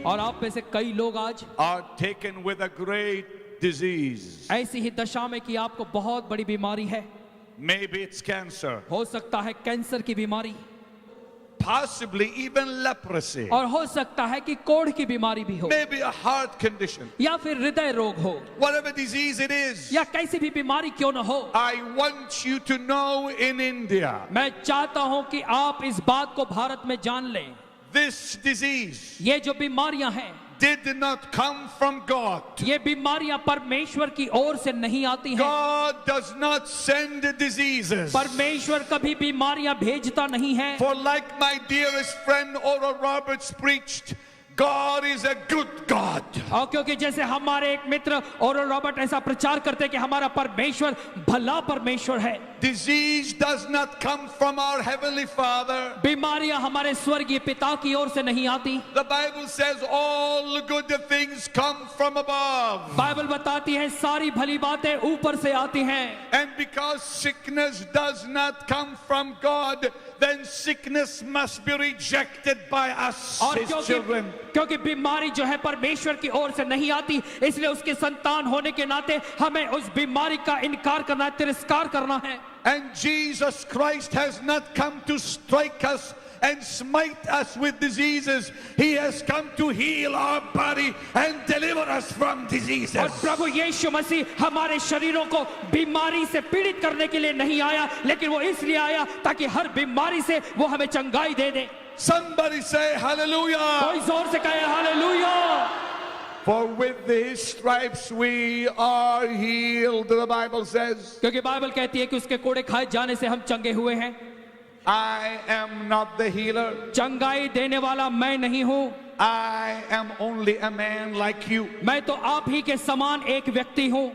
और आप में से कई लोग आज are taken with a great disease. ऐसी ही दशा में कि आपको बहुत बड़ी बीमारी है. Maybe it's cancer, हो सकता है कैंसर की बीमारी, possibly even leprosy, और हो सकता है कि कोढ़ की बीमारी भी हो, maybe a heart condition. या फिर हृदय रोग हो, Whatever disease it is, या कैसी भी बीमारी क्यों न हो. I want you to know in India, मैं चाहता हूं कि आप इस बात को भारत में जान लें. this disease ये जो बीमारियां हैं, did not come from God. ये बीमारियां परमेश्वर की ओर से नहीं आती हैं. God does not send diseases. परमेश्वर कभी बीमारियां भेजता नहीं है. For like my dearest friend Oral Roberts preached, God is a good God. और क्योंकि जैसे हमारे एक मित्र ओरल रॉबर्ट ऐसा प्रचार करते कि हमारा परमेश्वर भला परमेश्वर है. Disease does not come from our Heavenly Father. बीमारियां हमारे स्वर्गीय पिता की ओर से नहीं आती. The Bible says all good things come from above. Bible बताती है सारी भली बातें ऊपर से आती हैं. And because sickness does not come from God, then sickness must be rejected by us, और His children. क्योंकि बीमारी जो है परमेश्वर की ओर से नहीं आती, इसलिए उसके संतान होने के नाते हमें उस बीमारी का इनकार करना है, तिरस्कार करना है. And Jesus Christ has not come to strike us and smite us with diseases. He has come to heal our body and deliver us from diseases. और प्रभु यीशु मसीह हमारे शरीरों को बीमारी से पीड़ित करने के लिए नहीं आया, लेकिन वो इसलिए आया ताकि हर बीमारी से वो हमें चंगाई दे दे. Somebody say hallelujah. कोई जोर से कहे hallelujah. For with His stripes we are healed, the Bible says. क्योंकि बाइबल कहती है कि उसके कोड़े खाए जाने से हम चंगे हुए हैं. I am not the healer. चंगाई देने वाला मैं नहीं हूँ. I am only a man like you. मैं तो आप ही के समान एक व्यक्ति हूँ.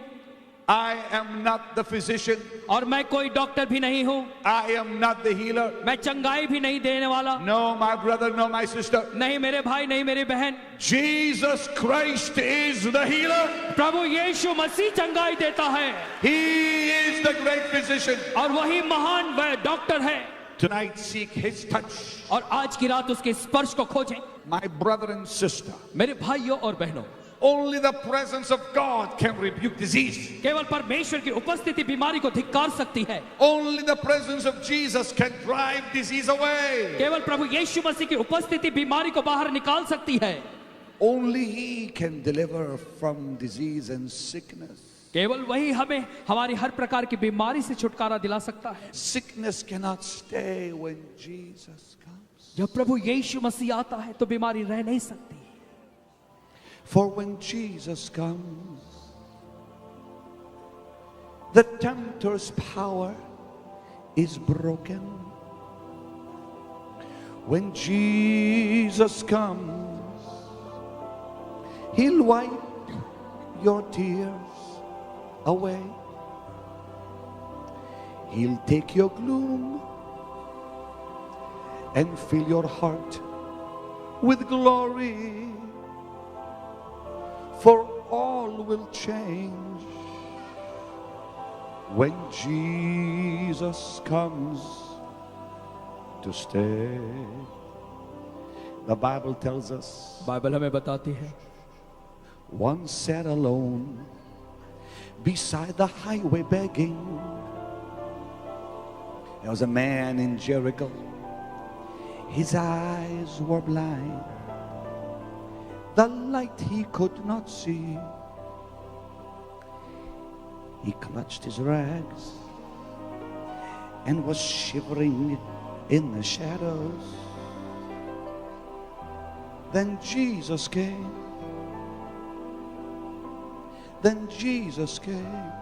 I am not the physician. और मैं कोई डॉक्टर भी नहीं हूँ. I am not the healer. मैं चंगाई भी नहीं देने वाला. No, my brother, no, my sister. नहीं मेरे भाई, नहीं मेरी बहन. Jesus Christ is the healer. प्रभु यीशु मसीह चंगाई देता है. He is the great physician. और वही महान वह डॉक्टर है. Tonight seek His touch. और आज की रात उसके स्पर्श को खोजें. My brother and sister, मेरे भाइयों और बहनों, only the presence of God can rebuke disease. केवल परमेश्वर की उपस्थिति बीमारी को धिक्कार सकती है. Only the presence of Jesus can drive disease away. केवल प्रभु यीशु मसीह की उपस्थिति बीमारी को बाहर निकाल सकती है. Only He can deliver from disease and sickness. केवल वही हमें हमारी हर प्रकार की बीमारी से छुटकारा दिला सकता है. Sickness cannot stay when Jesus comes. जब प्रभु यीशु मसीह आता है तो बीमारी रह नहीं सकती. For when Jesus comes, the tempter's power is broken. When Jesus comes, He'll wipe your tears away. He'll take your gloom and fill your heart with glory. For all will change when Jesus comes to stay. The Bible tells us, Bible हमें बताती है, once sat alone beside the highway begging. There was a man in Jericho. His eyes were blind. The light he could not see. He clutched his rags and was shivering in the shadows. Then Jesus came. Then Jesus came.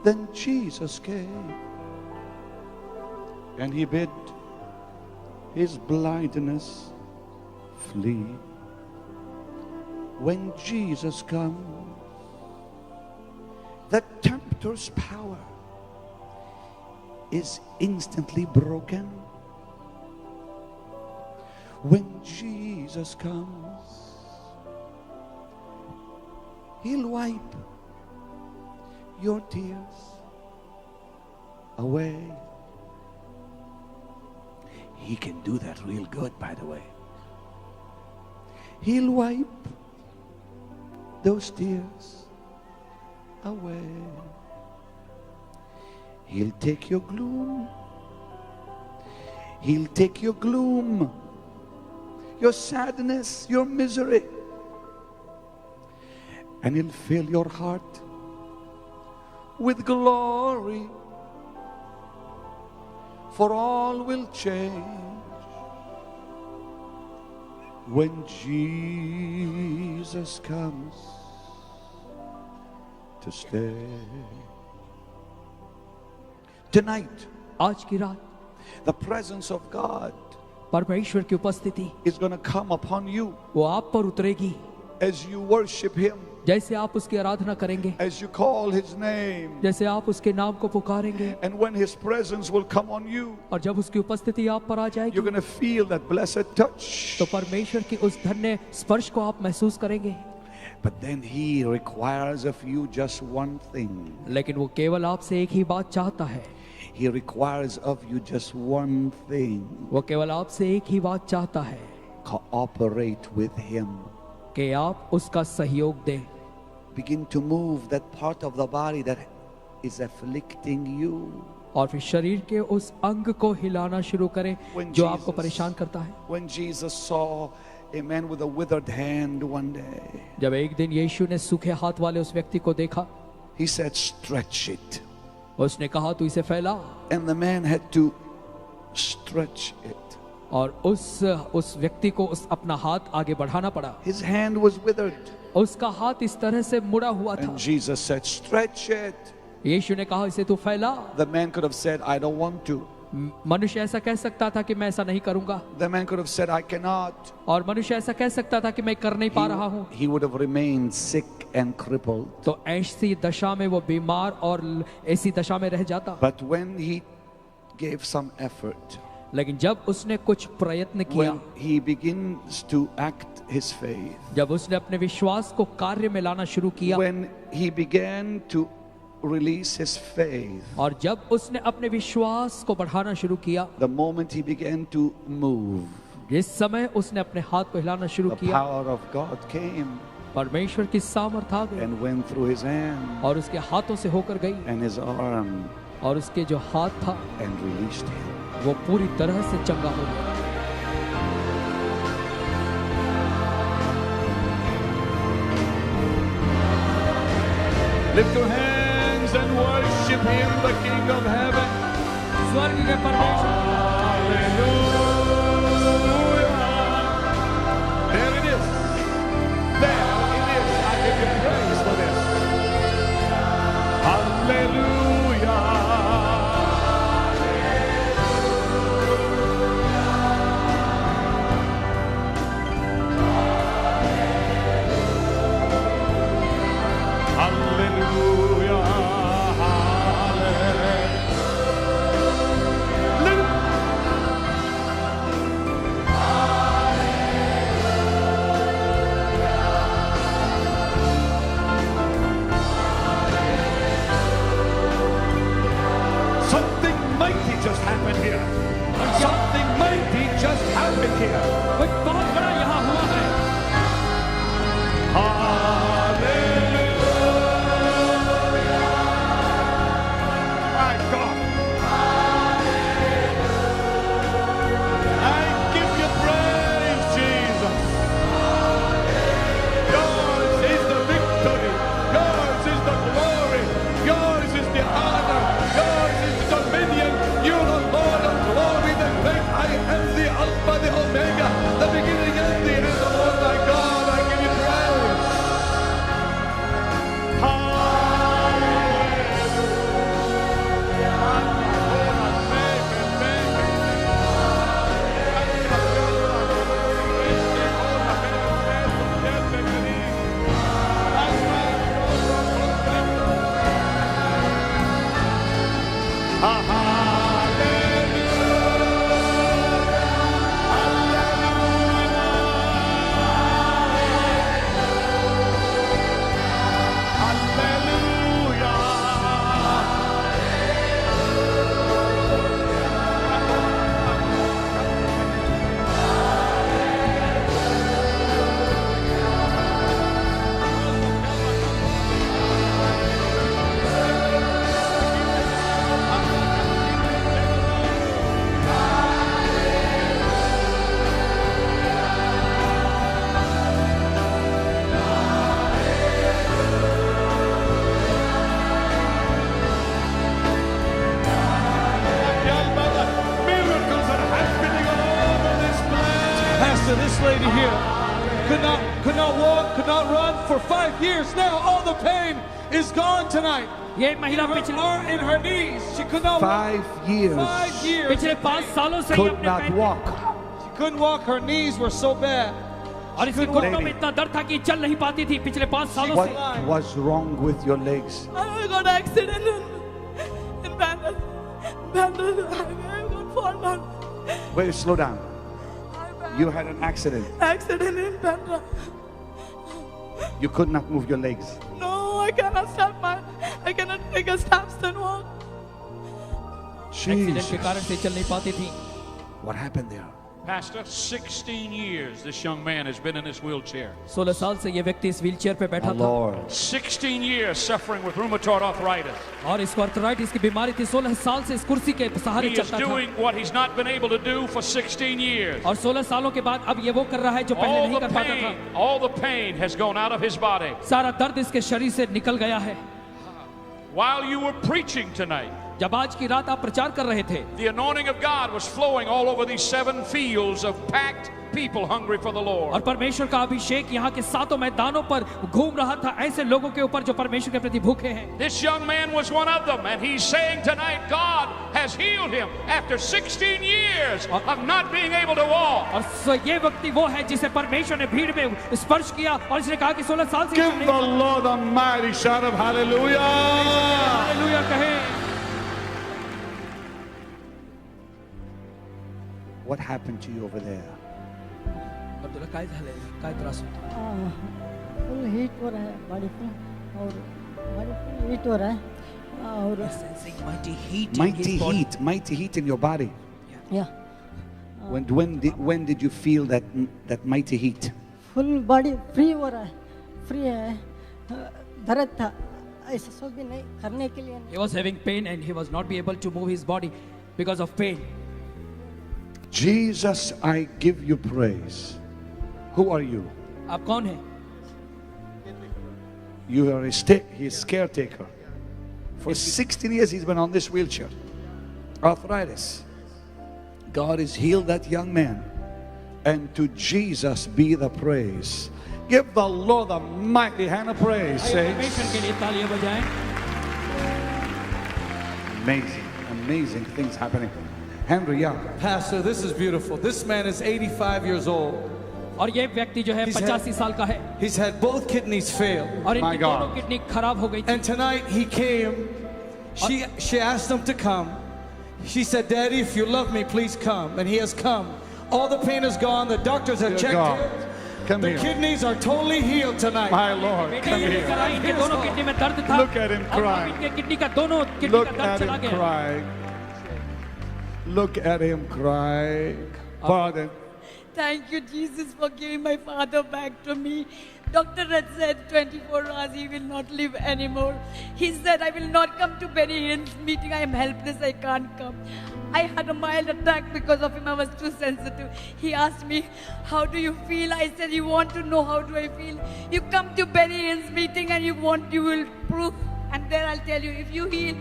Then Jesus came. And He bid his blindness flee. When Jesus comes, the tempter's power is instantly broken. When Jesus comes, He'll wipe your tears away. He can do that real good, by the way. He'll wipe those tears away. He'll take your gloom. He'll take your gloom, your sadness, your misery, and He'll fill your heart with glory. For all will change when Jesus comes to stay. Tonight, आज की रात the presence of God परमेश्वर की उपस्थिति is going to come upon you वो आप पर उतरेगी as you worship Him, जैसे आप उसकी आराधना करेंगे, as you call His name. जैसे आप उसके नाम को पुकारेंगे, And when His presence will come on you, और जब उसकी उपस्थिति आप पर आ you're जाएगी going to feel that blessed touch. तो परमेश्वर की उस धन्य स्पर्श को आप महसूस करेंगे। But then He requires of you just one thing. लेकिन वो केवल आपसे एक ही बात चाहता है, He requires of you just one thing. वो केवल आपसे एक ही बात चाहता है Cooperate with Him. कि आप उसका सहयोग दें। Begin to move that part of the body that is afflicting you. और फिर शरीर के उस अंग को हिलाना शुरू करें When जो आपको परेशान करता है। When Jesus saw a man with a withered hand one day, जब एक दिन यीशु ने सूखे हाथ वाले उस व्यक्ति को देखा, He said, stretch it. उसने कहा तू इसे फैला, And the man had to stretch it. और उस व्यक्ति को उस अपना हाथ आगे बढ़ाना पड़ा। His hand was withered. उसका हाथ इस तरह से मुड़ा हुआ था। And Jesus said, stretch it. यीशु ने कहा इसे तू फैला। The man could have said, I don't want to. मनुष्य ऐसा कह सकता था कि मैं ऐसा नहीं करूंगा, The man could have said, I cannot. और मनुष्य ऐसा कह सकता था कि मैं कर नहीं पा रहा हूँ। He would have remained sick and crippled. तो ऐसी दशा में वो बीमार और ऐसी दशा में रह जाता। But when he gave some effort, लेकिन जब उसने कुछ प्रयत्न किया, when he begins to act his faith, जब उसने अपने विश्वास को कार्य में लाना शुरू किया, when he began to release his faith, और जब उसने अपने विश्वास को बढ़ाना शुरू किया, the moment he began to move, जिस समय उसने अपने हाथ को हिलाना शुरू the किया, power of God came परमेश्वर की सामर्थ आ गई and went through his hand और उसके हाथों से होकर गई, and his arm और उसके जो हाथ था and released him. वो पूरी तरह से चंगा हो गया। Lift your hands and worship Him, the King of Heaven. स्वर्ग के परमेश्वर, There it is. There it is. I give you praise for this. Hallelujah. Hallelujah. Something mighty just happened here. Something mighty just happened here. कुछ बहुत बड़ा यहाँ हुआ है। My God. I give you praise, Jesus. Yours is the victory. Yours is the glory. Yours is the honor. Yours is the dominion. You are Lord of glory, the great I am, the Alpha, the Omega. this lady here could not walk, could not run for 5 years. Now all the pain is gone tonight. ये महिला पिछले In her knees, she could not walk. 5 years. 5 years. पिछले 5 सालों से ही Could अपने not पैर walk. She couldn't walk. Her knees were so bad. और इसके घुटनों में इतना दर्द था कि चल नहीं पाती थी पिछले 5 सालों से. What was wrong with your legs? I got an accident in Bandra. I got fall down. Wait, slow down. You had an accident. Accident in Bandra. You could not move your legs. No, I cannot take a steps and walk. Accident Jesus. के कारण से चल नहीं पाती थी. What happened there? Pastor, 16 years this young man has been in this wheelchair. 16 साल से ये व्यक्ति इस व्हीलचेयर पे बैठा Oh, था. Lord. 16 years suffering with rheumatoid arthritis. और इसको आर्थराइटिस की बीमारी थी. 16 साल से इस कुर्सी के सहारे He is चलता था. doing what he's not been able to do for 16 years. और 16 सालों के बाद अब ये वो कर रहा है जो पहले नहीं कर पाता था. All the pain has gone out of his body. सारा दर्द इसके शरीर से निकल गया है. While you were preaching tonight, जब आज की रात आप प्रचार कर रहे थे, the anointing of God was flowing all over these 7 fields of packed people hungry for the और Lord. परमेश्वर का अभिषेक यहाँ के 7 मैदानों पर घूम रहा था ऐसे लोगों के ऊपर जो परमेश्वर के प्रति भूखे हैं. This young man was one of them, and he's saying tonight God has healed him after 16 years of not being able to walk. और ये व्यक्ति वो है जिसे परमेश्वर ने भीड़ में स्पर्श किया और इसने कहा कि 16 साल से Give the Lord a mighty shout of hallelujah. Hallelujah कहे. What happened to you over there? Abdullah काय झालंय? काय त्रास होतो? फुल हीट हो रहा है बॉडी पे और बॉडी फुल हीट हो रहा है और Mighty heat in your body. या When did you feel that mighty heat? Full body free हो रहा है, फ्री है. दर्द था, ऐसा सब भी नहीं करने के लिए. He was having pain and he was not be able to move his body because of pain. Jesus, I give you praise. Who are you? आप कौन हैं? You are his caretaker. For 16 years he's been on this wheelchair. Arthritis. God has healed that young man. And to Jesus be the praise. Give the Lord a mighty hand of praise. आइए Saints. परमेश्वर के लिए तालियां बजाएं. Amazing things happening. Henry, yeah. Pastor, this is beautiful. This man is 85 years old. और ये व्यक्ति जो है He's 85 साल का है He's had both kidneys fail. और My इनकी God. दोनों किडनी खराब हो गई थी. And tonight he came. She asked him to come. She said, Daddy, if you love me, please come. And he has come. All the pain is gone. The doctors have Dear checked God, it. come The here. kidneys are totally healed tonight. My Lord, बेटी come ने here. कराई, इनके दोनों kidney में दर्द था. Look at him और अब crying. इनके किडनी का दोनों किडनी Look का दर्द at चला him गया. crying. Look at him crying. Pardon. Thank you, Jesus, for giving my father back to me. Doctor had said 24 hours he will not live anymore. He said, I will not come to Benny Hinn's meeting. I am helpless. I can't come. I had a mild attack because of him. I was too sensitive. He asked me, how do you feel? I said, you want to know how do I feel? You come to Benny Hinn's meeting and you will prove. And there I'll tell you, if you heal,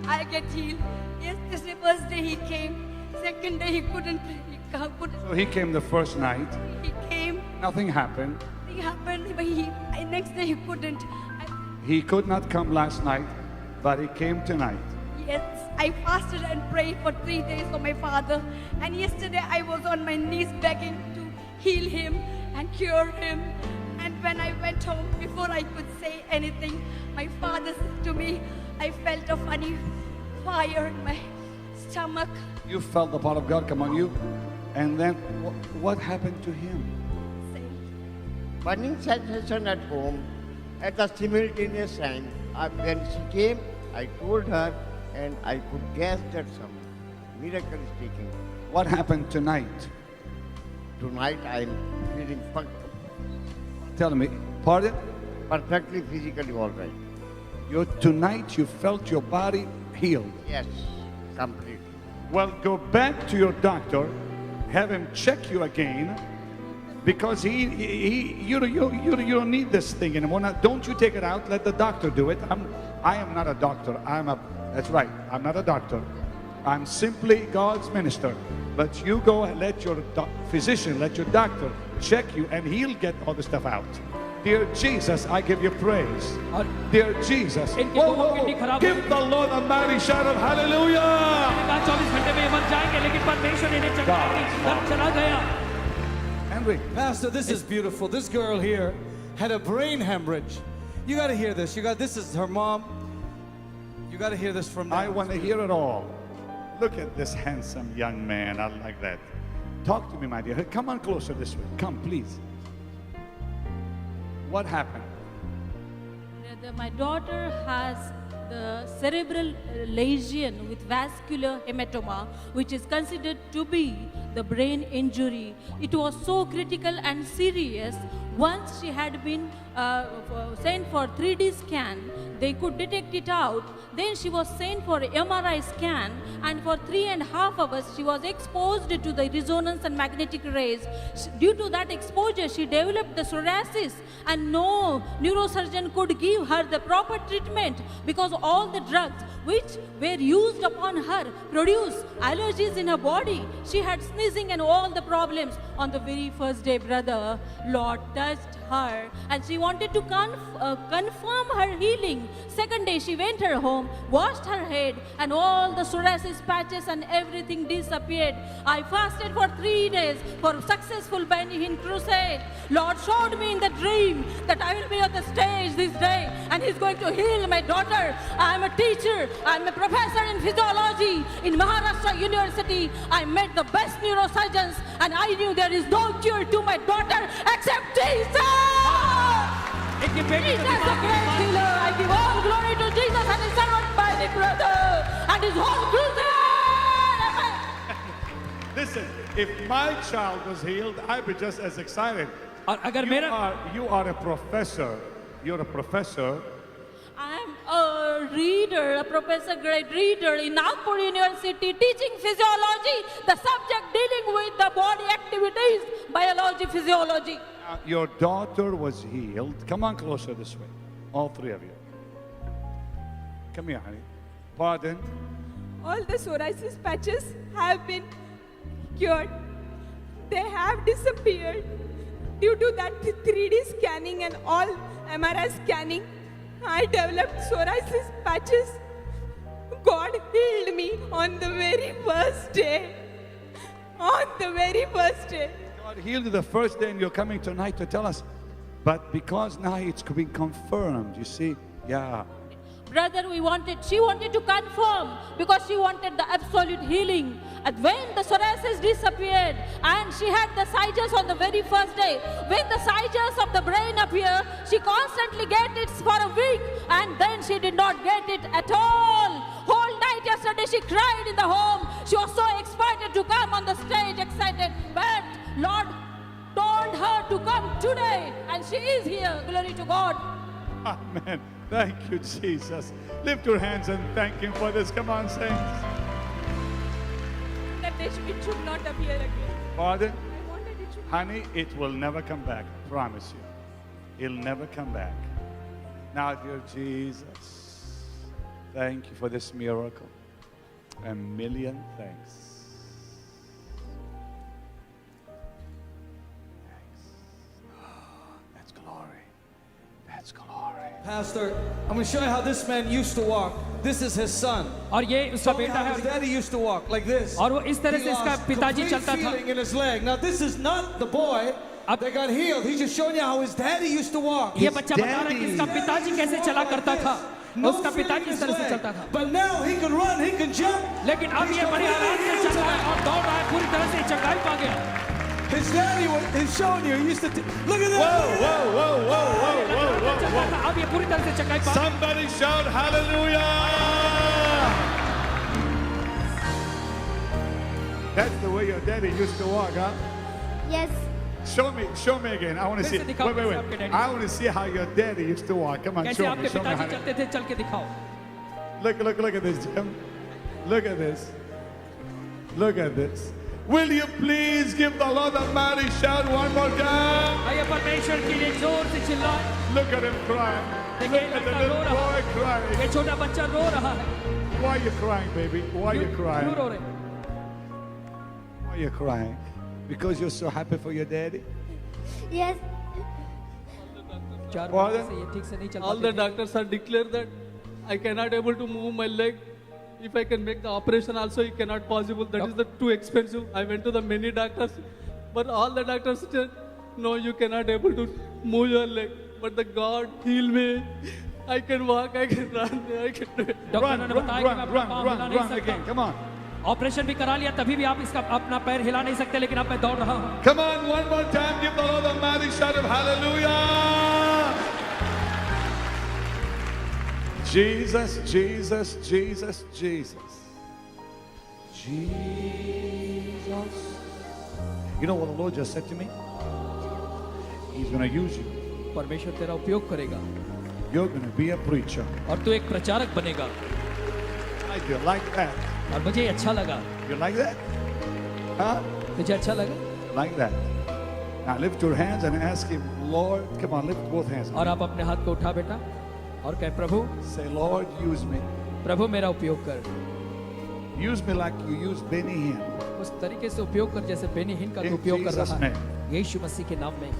I get healed. Yes, this is the first day he came. Second day he couldn't. So he came the first night. He came. Nothing happened. It happened, but next day he couldn't. He could not come last night, but he came tonight. Yes, I fasted and prayed for 3 days for my father. And yesterday I was on my knees begging to heal him and cure him. And when I went home, before I could say anything, my father said to me, I felt a funny fire in my stomach. You felt the power of God come on you. And then what happened to him? Burning sensation at home at the simultaneous time. When she came, I told her and I could guess that some miracle is taking. What happened tonight? Tonight I am feeling Tell me. Pardon? perfectly physically all right. Tonight you felt your body healed. Yes, completely. Well, go back to your doctor, have him check you again, because you don't need this thing anymore. Now, don't you take it out. Let the doctor do it. I am not a doctor. That's right. I'm not a doctor. I'm simply God's minister. But you go and let your physician, let your doctor check you, and he'll get all the stuff out. Dear Jesus, I give you praise. Dear Jesus. Whoa, whoa, whoa. Give the Lord a mighty shout of hallelujah. 24 घंटे में ये मर जाएंगे, लेकिन परमेश्वर इन्हें चंगाएगी। दर्द चला गया। Henry. Pastor, this is beautiful. This girl here had a brain hemorrhage. You got to hear this. This is her mom. You got to hear this from I them. want to hear it all. Look at this handsome young man. I like that. Talk to me, my dear. Come on closer this way. Come, please. What happened? My daughter has the cerebral lesion with vascular hematoma, which is considered to be the brain injury. It was so critical and serious. Once she had been sent for 3D scan, they could detect it out. Then she was sent for MRI scan, and for 3.5 hours she was exposed to the resonance and magnetic rays. Due to that exposure, she developed the psoriasis, and no neurosurgeon could give her the proper treatment because all the drugs which were used upon her produced allergies in her body. She had sneezing and all the problems. On the very first day, brother, Lord touched her, and she wanted to confirm her healing. Second day, she went her home, washed her head, and all the psoriasis patches and everything disappeared. I fasted for 3 days for successful Benny Hinn crusade. Lord showed me in the dream that I will be on the stage this day, and He's going to heal my daughter. I am a teacher. I am a professor in physiology in Maharashtra University. I met the best neurosurgeons, and I knew there is no cure to my daughter except Jesus. Jesus, the great healer. I give all glory to Jesus and His servant by the brother and His whole crusade. Listen, if my child was healed, I'd be just as excited. और अगर मेरा You are a professor. You're a professor. I am a reader, a professor grade reader in Nagpur University teaching physiology, the subject dealing with the body activities, biology, physiology. Your daughter was healed. Come on closer this way. All three of you. Come here, honey. Pardon? All the psoriasis patches have been cured. They have disappeared due to that 3D scanning and all MRI scanning. I developed psoriasis patches. God healed me on the very first day. On the very first day. God healed you the first day, and you're coming tonight to tell us. But because now it's been confirmed, you see, yeah. Brother, she wanted to confirm because she wanted the absolute healing. And when the psoriasis disappeared and she had the seizures on the very first day, when the seizures of the brain appear, she constantly get it for a week, and then she did not get it at all. Whole night yesterday she cried in the home. She was so excited to come on the stage, excited. But Lord told her to come today, and she is here. Glory to God. Amen. Thank you, Jesus. Lift your hands and thank Him for this. Come on, saints. That it should not appear again. Pardon? I wanted it should. Honey, it will never come back. I promise you. It'll never come back. Now, dear Jesus, thank you for this miracle. A million thanks. That's glory. That's glory. Pastor, I'm going to show you how this man used to walk. This is his son. और ये उसका Show me बेटा how है his daddy used to walk, like this. और वो इस तरह He से इसका lost पिताजी complete चलता था feeling in his leg. Now this is not the boy अब- that got healed. He's just showing you how his daddy used to walk. ये बच्चा बता रहा है कि इसका पिताजी कैसे चला करता था No उसका feeling पिताजी in इस his तरह से leg. चलता था But now he can run, he can jump. लेकिन अब ये बड़े आराम से चल रहा है और दौड़ रहा है पूरी तरह से चंगाई पा गया His daddy is showing you. He used to look at Whoa, that. whoa, whoa, whoa, whoa, whoa, whoa, चलता whoa. था अब ये पूरी तरह से चंगाई पा Somebody shout hallelujah! That's the way your daddy used to walk, huh? Yes. Show me again. I want to see. फिर से दिखाओ कैसे आपके Wait. daddy- I want to see how your daddy used to walk. Come on, कैसे show आपके me, पिताजी honey. चलते थे चल के दिखाओ Look at this, Jim. Look at this. Look at this. Will you please give the Lord a mighty shout one more time? आइए परमेश्वर के लिए जोर से चिल्लाएं Look at him crying. Look देखिए at the लड़का रो little रहा boy है crying. ये छोटा बच्चा रो रहा है Why are you crying, baby? Why are you crying? क्यों रो रहे? Why are you crying? Because you're so happy for your daddy? Yes. 4 What? महीने से ये ठीक से नहीं चल All the पाते थे। doctors have declared that I cannot able to move my leg. If I can make the operation also, it cannot possible. That is the too expensive. I went to the many doctors, but all the doctors said, no, you cannot able to move your leg. But the God heal me. I can walk, I can run, I can do it. Doctor Run, ने run, बताया कि मैं run, अपना run, पाँव हिला run, नहीं run again. सकता। Come on. Operation भी करा लिया तभी भी आप इसका अपना पैर हिला नहीं सकते, लेकिन अब मैं दौड़ रहा हूँ। Come on, one more time. Give the Lord a mighty shout of hallelujah. Jesus, Jesus, Jesus, Jesus. Jesus. You know what the Lord just said to me? He's going to use you. परमेश्वर तेरा उपयोग करेगा You're going to be a preacher. और तू एक प्रचारक बनेगा। You like that? और मुझे अच्छा लगा। You like that? Huh? तुझे अच्छा लगा? Like that. Now lift your hands and ask Him, Lord, come on, lift both hands. और आप अपने हाथ को उठा बेटा और कह प्रभु, Say, Lord, use me. प्रभु मेरा उपयोग कर। Use me like you used Benny Hinn. उस तरीके से उपयोग कर जैसे बेनी हिन का In तू उपयोग कर Jesus' रहा है। name. यीशु मसीह के नाम में।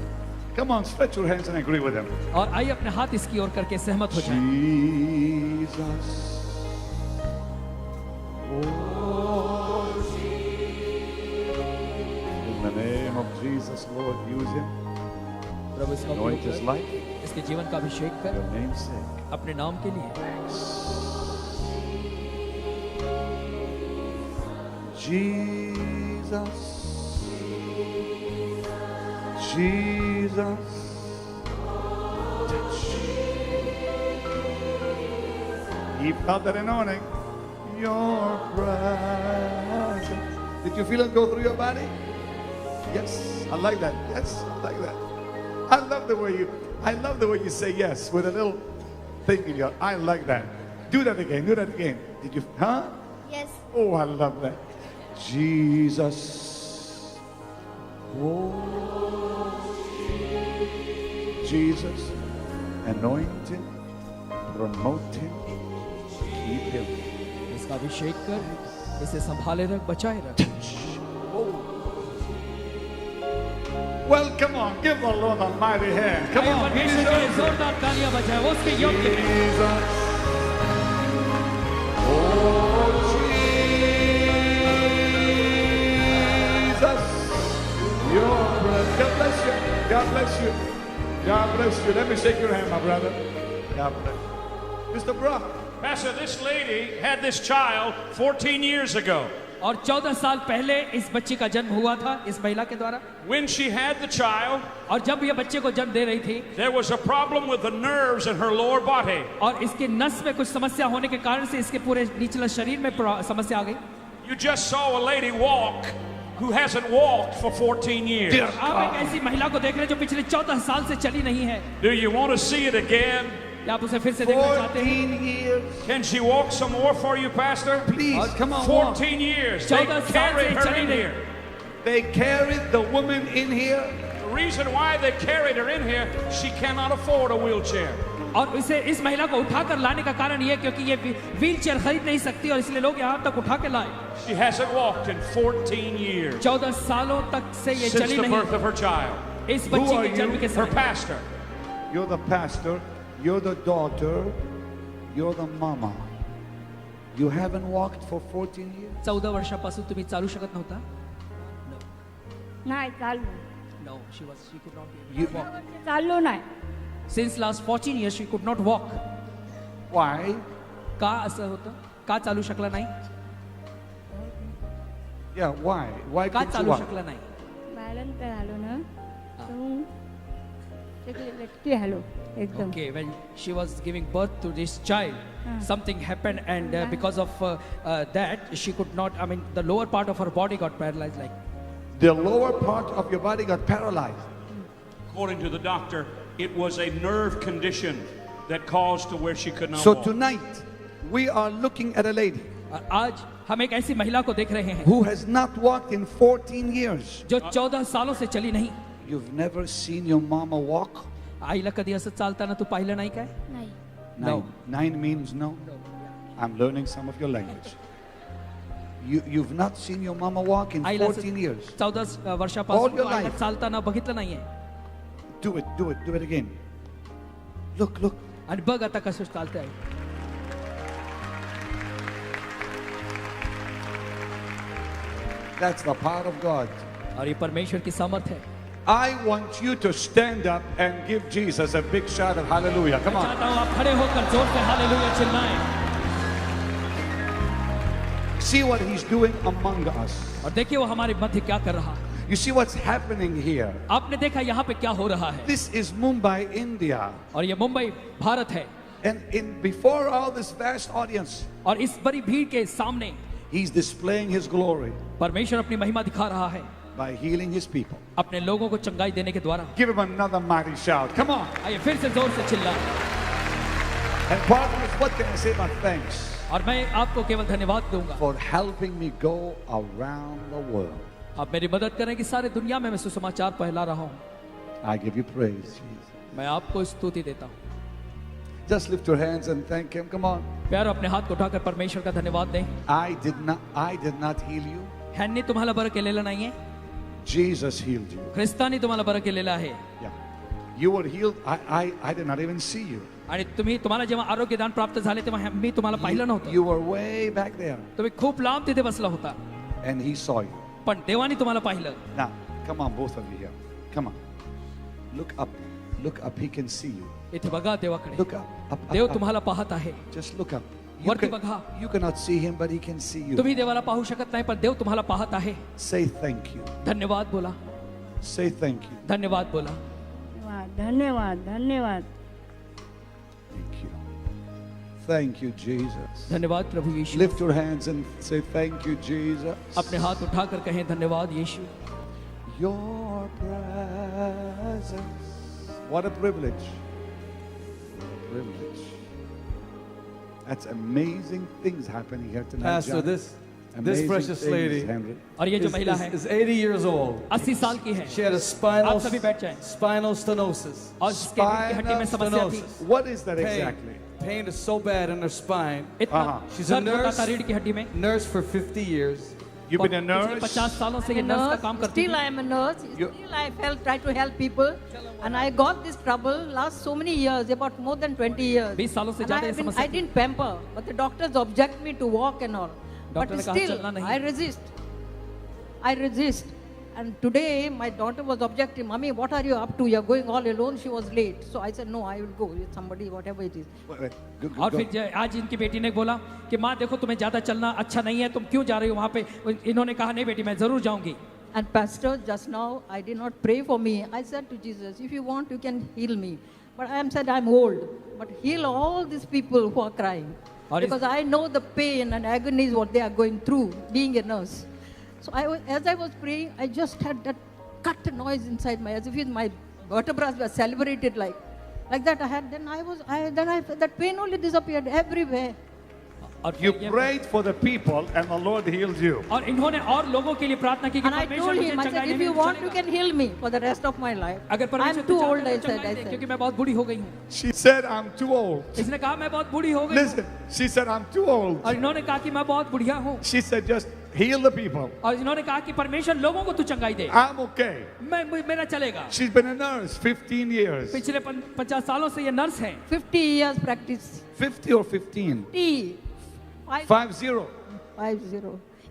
Come on, stretch your hands and agree with Him. और आइए अपने हाथ इसकी ओर करके सहमत हो जाएं। Jesus. Oh, in the name of Jesus, Lord, use him. प्रभु इसका Anoint उपयोग his कर, life. इसके जीवन का अभिषेक कर Your name's sake. अपने नाम के लिए। Jesus. Jesus. He felt that anointing. Your presence. Did you feel it go through your body? Yes, I like that. Yes, I like that. I love the way you say yes with a little thing in your. I like that. Do that again. Do that again. Did you? Huh? Yes. Oh, I love that. Jesus. Oh, Jesus. Anoint him. Promote him. Keep him. इसका अभिषेक कर, इसे संभाले रख, बचाए रख। Well, come on, give the Lord a mighty hand. Come आइए on, परमेश्वर के लिए जोरदार तालियां बजाएं, वो उसके योग्य है। Jesus. Oh, Jesus. Your breath. God bless you. God bless you. God bless you. Let me shake your hand, my brother. God bless you. Mr. Brock. Pastor, this lady had this child 14 years ago. और 14 साल पहले इस बच्ची का जन्म हुआ था इस महिला के द्वारा। When she had the child, और जब ये बच्चे को जन्म दे रही थी, there was a problem with the nerves in her lower body. और इसके नस में कुछ समस्या होने के कारण से इसके पूरे निचले शरीर में समस्या आ गई। You just saw a lady walk who hasn't walked for 14 years. आप एक ऐसी महिला को देख रहे हैं जो पिछले 14 साल से चली नहीं है। Do you want to see it again? क्या आप उसे फिर से देखना चाहते हैं? 14 years. Can she walk some more for you, Pastor? Please, come on. 14 years. They 14 साल carried से her चली in नहीं। here. They carried the woman in here. The reason why they carried her in here, she cannot afford a wheelchair. और इसे इस महिला को उठाकर लाने का कारण ये क्योंकि ये व्हील चेयर खरीद नहीं सकती और इसलिए लोग यहाँ तक उठा के लाए। She hasn't walked in 14 years 14 सालों तक से ये since चली the नहीं। birth of her child. इस Who बच्ची are के जन्म you? के Her समय pastor. You're the pastor. You're the daughter. You're the mama. You haven't walked for 14 years. 14 वर्षापासून तुम्ही चालू शकत नव्हता? नाही चाललो. No, she could not be able You- to walk. चाललो नाही. Since last 14 years she could not walk. Why? का असं होतं? का चालू शकला नाही? Yeah, why? Why का couldn't you चालू walk? शकला नाही? बॅलन्स झालो ना तर व्यक्ती झालो एकदम. Okay, when she was giving birth to this child, something happened, and because of that, she could not. I mean, the lower part of her body got paralyzed. Like, The lower part of your body got paralyzed. According to the doctor, it was a nerve condition that caused to where she could not So walk. tonight, we are looking at a lady आज हम एक ऐसी महिला को देख रहे हैं who has not walked in 14 years. जो 14 सालों से चली नहीं। You've never seen your mama walk? आईला कधी असं चालताना तू पाहिलं नाही काय? नाही. Nine. Nine means no. I'm learning some of your language. You've not seen your mama walk in 14 years. 14 वर्षापासून All your life. चालताना बघितलं नाहीये. Do it again. Look. आणि बघ आता कसं चालते आहे. That's the power of God. और ये परमेश्वर की सामर्थ है. I want you to stand up and give Jesus a big shout of hallelujah. Come मैं on. चाहता हूँ आप खड़े होकर जोर से hallelujah चिल्लाएं. See what he's doing among us. और देखिए वो हमारे मध्य क्या कर रहा है. You see what's happening here. आपने देखा यहाँ पे क्या हो रहा है. This is Mumbai, India. और ये मुंबई भारत है. And before all this vast audience, और इस बड़ी भीड़ के सामने he's displaying his glory परमेश्वर अपनी महिमा दिखा रहा है. by healing his people. अपने लोगों को चंगाई देने के द्वारा. Give him another mighty shout. Come on. आइए फिर से जोर से चिल्लाएं. And partners, what can I say but thanks और मैं आपको केवल धन्यवाद दूंगा for helping me go around the world. आप मेरी मदद करें कि सारे दुनिया में मैं सुसमाचार फैला रहा हूँ. I give you praise, Jesus. मैं आपको स्तुति देता हूँ. Just lift your hands and thank him. Come on. प्यार अपने हाथ को उठाकर परमेश्वर का धन्यवाद दें. I did not heal you. ह्यांनी तुम्हाला बरं केलेलं नाहीये. Jesus healed you. ख्रिस्तानी तुम्हाला बरं केलेलं आहे. Yeah. You were healed. I did not even see you. आणि तुम्हाला जेव्हा आरोग्यदान प्राप्त झाले तेव्हा मी तुम्हाला पाहिलं नव्हतं. You were way back there. तुम्ही खूप लांब तिथे बसला होता. And he saw you. पण देवाने तुम्हाला पाहिलं. Now, come on, both of you here. Come on. Look up. Look up. He can see you. इथे बघा देवाकडे. Look up. देव तुम्हाला पाहत आहे. Just look up. वरती बघा. You cannot see him, but he can see you. तुम्ही देवाला पाहू शकत नाही पण देव तुम्हाला पाहत आहे. Say thank you. धन्यवाद बोला. Say thank you. धन्यवाद बोला. धन्यवाद. Thank you. Thank you, Jesus. धन्यवाद प्रभु यीशु. Lift your hands and say thank you, Jesus. अपने हाथ उठाकर कहें धन्यवाद यीशु. Your presence. What a privilege. What a privilege. That's amazing things happening here tonight. Pastor, John. this Amazing precious things, lady Henry. और ये जो महिला है is 80 years old. 80 साल की है. She had a आप सभी बैठ जाएं. spinal stenosis. और इसके रीढ़ की हड्डी में समस्या थी. What is that exactly? Pain is so bad in her spine. इतना She's a दर्द होता nurse. था रीढ़ की हड्डी में. Nurse for 50 years. You've been a पिछले nurse? 50 सालों से ये नर्स का काम करती Still थी. I am a nurse. Still I try to help people. And I got this trouble last so many years, about more than 20 years. 20 सालों से And ज्यादा ये समस्या I थी. didn't pamper, but the doctors object me to walk and all. But doctor ने कहा still, चलना नहीं. I resist. And today my daughter was objecting, Mommy, what are you up to? You're going all alone. She was late. So I said, no, I will go with somebody, whatever it is. Wait. और फिर आज इनकी बेटी ने बोला कि माँ देखो तुम्हें ज्यादा चलना अच्छा नहीं है, तुम क्यों जा रही हो वहाँ पे. इन्होंने कहा नहीं बेटी मैं जरूर जाऊंगी. And Pastor, just now I did not pray for me. I said to Jesus, if you want, you can heal me. But I said I'm old. But heal all these people who are crying. Because I know the pain and agonies what they are going through being a nurse. So as I was praying, I just had that cut noise inside my, as if my vertebrae were celebrated like that. I had. Then that pain only disappeared everywhere. You prayed for the people and the Lord healed you. और इन्होंने और लोगों के लिए प्रार्थना की कि And I परमेश्वर told मुझे him, I said, चंगाई if देने you में want, you चलेगा. can heal me for the rest of my life. अगर परमेश्वर I'm too चाहता old, है I तो said. चंगाई दे, क्योंकि मैं बहुत बूढ़ी हो गई हूँ. She said, I'm too old. इसने कहा मैं बहुत बूढ़ी हो गई हूँ. Listen, she said, I'm too old. और इन्होंने कहा कि मैं बहुत बुढ़िया हूँ. She said, just heal the people. और इन्होंने कहा कि परमेश्वर लोगों को तू चंगाई दे. I'm okay. मेरा चलेगा. She's been a nurse 15 years. पिछले 50 सालों से ये नर्स है. 50 years practice. 50 or 15? 50.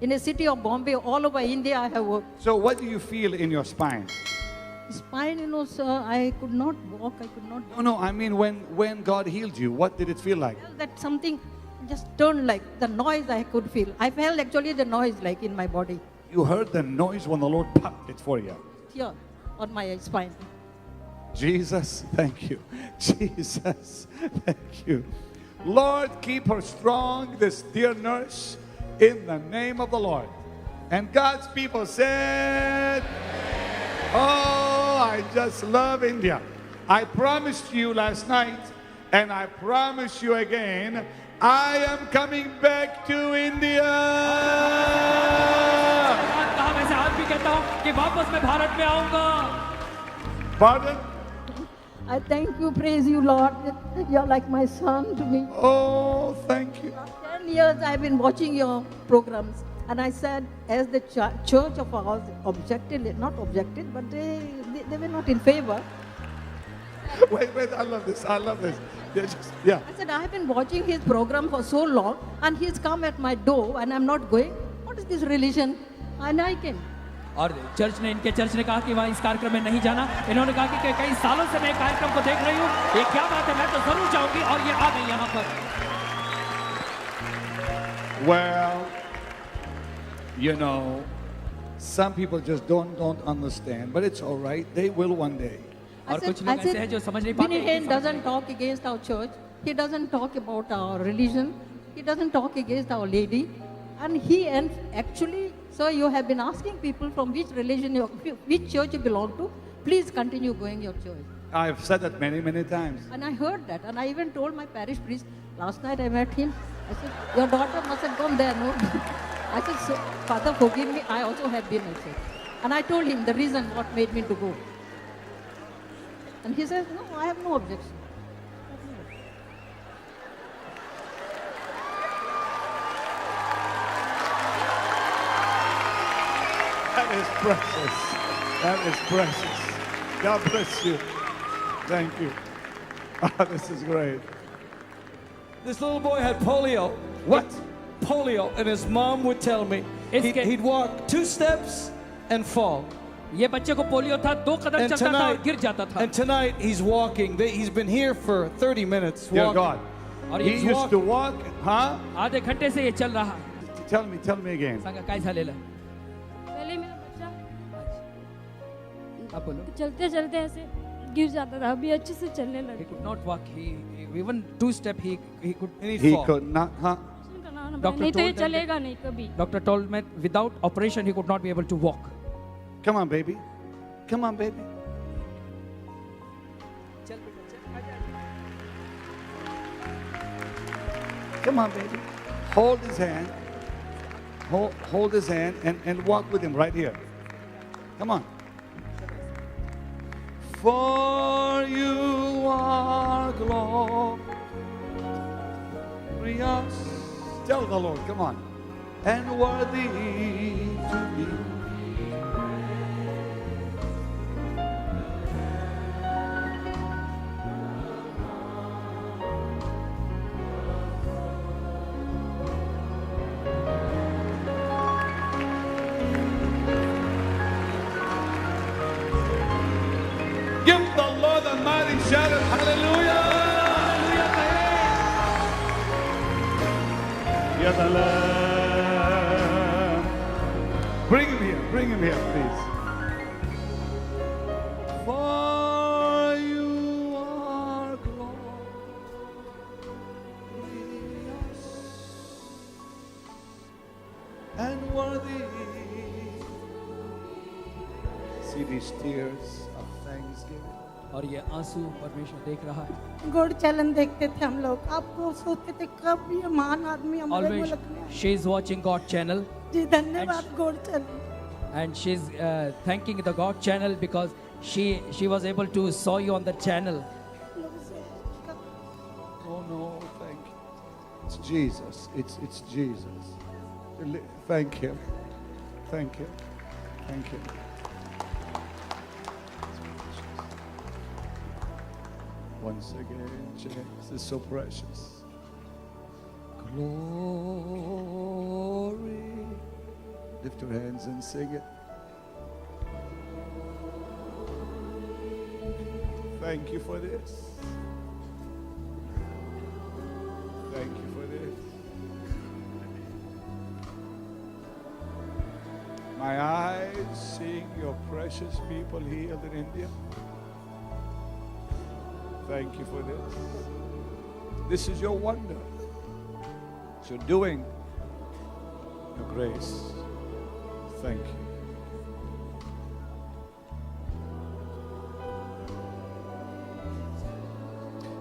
In a city of Bombay, all over India I have worked. So what do you feel in your spine? Spine, sir, I could not walk, I could not. No, I mean when God healed you, what did it feel like? That something just turned like the noise I could feel. I felt actually the noise like in my body. You heard the noise when the Lord popped it for you. Here, on my spine. Jesus, thank you. Jesus, thank you. Lord, keep her strong, this dear nurse, in the name of the Lord. And God's people said, oh, I just love India. I promised you last night, and I promise you again, I am coming back to India. Pardon? I thank you, praise you, Lord. You're like my son to me. Oh, thank you. years I've been watching your programs, and I said, as the church of ours objected, not objected, but they were not in favor. Wait, I love this. I love this. Yeah. I said, I've been watching his program for so long, and he's come at my door, and I'm not going. What is this religion? And I came. और इनके church ने कहा कि वहाँ इस कार्यक्रम में नहीं जाना. इन्होंने कहा कि कई सालों से मैं कार्यक्रम को देख रही हूँ. ये क्या बात है, मैं तो जरूर जाऊंगी, और ये आ गई यहाँ पर. Well, you know, some people just don't understand, but it's all right. They will one day. और कुछ लोग ऐसे हैं जो समझ नहीं पाते. Benny Hinn doesn't talk against our church. He doesn't talk about our religion. He doesn't talk against our lady. And actually, sir, you have been asking people from which religion, which church you belong to. Please continue going your church. I've said that many, many times. And I heard that. And I even told my parish priest, last night I met him. I said, your daughter must have gone there, no? I said, so, Father, forgive me. I also have been, I said. And I told him the reason what made me to go. And he says, no, I have no objection. That is precious. That is precious. God bless you. Thank you. Oh, this is great. This little boy had polio. What? Polio. And his mom would tell me he'd walk 2 steps and fall. ये बच्चे को polio था, 2 कदम चलता था और गिर जाता था. And tonight he's walking. He's been here for 30 minutes Dear walking. God. He used to walk, huh? आधे घंटे से ये चल रहा. Tell me again. संगा कैसा लेला? पहले मेरा बच्चा आप बोलो. चलते चलते ऐसे गिर जाता था, अभी अच्छे से चलने लगा. He could not walk. He even 2 step he could. He could not, huh? नहीं तो ये चलेगा नहीं कभी. Doctor told me without operation he could not be able to walk. Come on, baby. Come on, baby. Come on, baby. Hold his hand. Hold his hand and walk with him right here. Come on. For you are glorious. Tell the Lord, come on. And worthy to be. Give the Lord a mighty shout of hallelujah. You're the Lamb. Bring him here, please. For you are glorious and worthy. See these tears of thanksgiving. और ये आंसू परमेश्वर देख रहा है. God channel देखते थे हम लोग. आपको सोचते थे कब ये महान आदमी हमारे Always मुल्क में. she is watching God channel. जी धन्यवाद God channel. And she's thanking the God channel because she was able to saw you on the channel. Oh no, thank you. It's Jesus. It's Jesus. Thank him. Thank him. Thank him. Once again, this is so precious. Glory. Lift your hands and sing it. Thank you for this. Thank you for this. My eyes seeing your precious people healed in India. Thank you for this. This is your wonder. It's your doing, your grace. Thank you.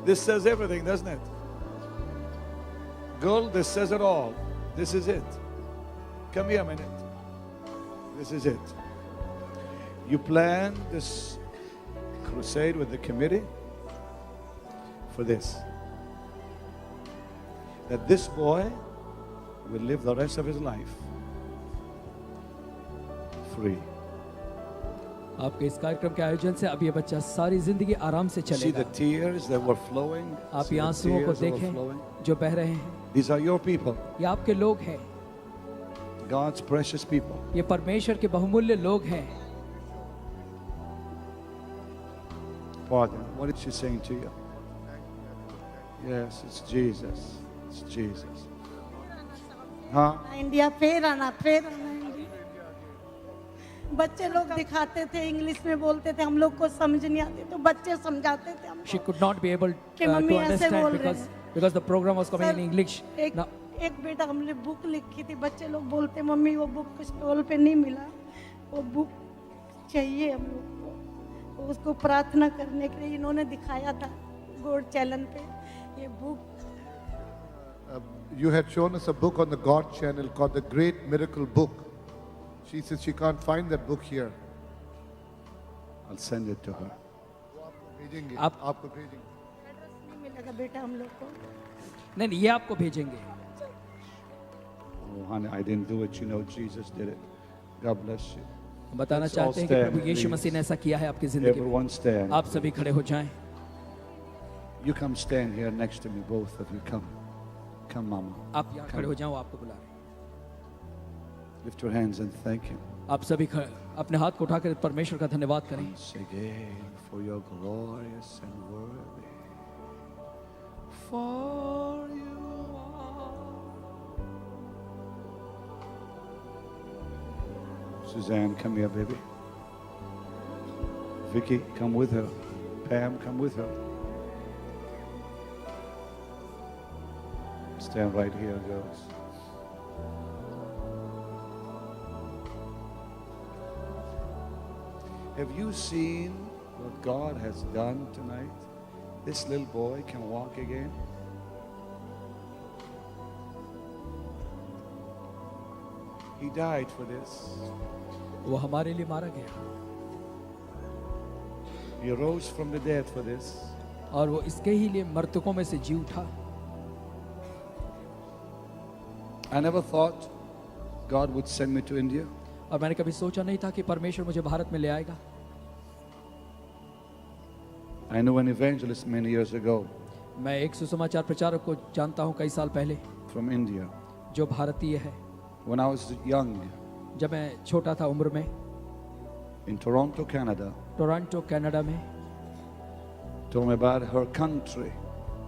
This says everything, doesn't it? Girl, this says it all. This is it. Come here a minute. This is it. You planned this crusade with the committee for this. That this boy will live the rest of his life free. आपके इस कार्यक्रम के आयोजन से अब ये बच्चा सारी जिंदगी आराम से See the चलेगा। tears that were flowing. आप See ये the आंसुओं को tears that were देखें flowing. जो बह रहे हैं, These are your people, ये आपके लोग हैं, God's precious people. ये परमेश्वर के बहुमूल्य लोग हैं। Pardon, what is she saying to you? Yes, it's Jesus. It's Jesus. हाँ, इंडिया फिर आना इंडिया। बच्चे लोग दिखाते थे, इंग्लिश में बोलते थे, हम लोग को समझ नहीं आती, तो बच्चे समझाते थे हमको। She could not be able कि to मम्मी ऐसे बोल understand रहे हैं। because the program was coming in sir, English. Now, एक बेटा हमने बुक लिखी थी, बच्चे लोग बोलते मम्मी वो बुक स्टॉल पे नहीं मिला, वो बुक चाहिए हम लोग को। तो उसको प्रार्थना करने के लिए इन्होंने दिखाया था गॉड चैनल पे ये book. You had shown us a book on the God channel called The Great Miracle Book. She says she can't find that book here. I'll send it to her. भेजेंगे, आप- आपको भेजेंगे। Address नहीं मिलेगा बेटा हम लोग को। नहीं, ये आपको भेजेंगे। Oh, honey, I didn't do it. You know, Jesus did it. God bless you. बताना Let's all चाहते हैं कि stand, प्रभु यीशु please. मसीह ने ऐसा किया है आपकी जिंदगी में। Everyone stand. आप सभी खड़े हो जाएं। You come stand here next to me, both of you. Come. Come, Mama. आप यहाँ खड़े हो जाओ, आपको बुला रहे हैं। Lift your hands and thank Him. आप सभी अपने हाथ को उठाकर परमेश्वर का धन्यवाद करें। Once again, for your glorious and worthy. For you are. Suzanne, come here, baby. Vicky, come with her. Pam, come with her. Stand right here, girls. Have you seen what God has done tonight? This little boy can walk again. He died for this. वो हमारे लिए मारा गया He rose from the dead for this. और वो इसके ही लिए मृतकों में से जी उठा। I never thought God would send me to India. और मैंने कभी सोचा नहीं था कि परमेश्वर मुझे भारत में ले आएगा। I knew an evangelist many years ago मैं एक सुसमाचार प्रचारक को जानता हूँ कई साल पहले, from India. जो भारतीय है। When I was young, जब मैं छोटा था उम्र में, in Toronto, Canada, Toronto Canada में, told me about her country,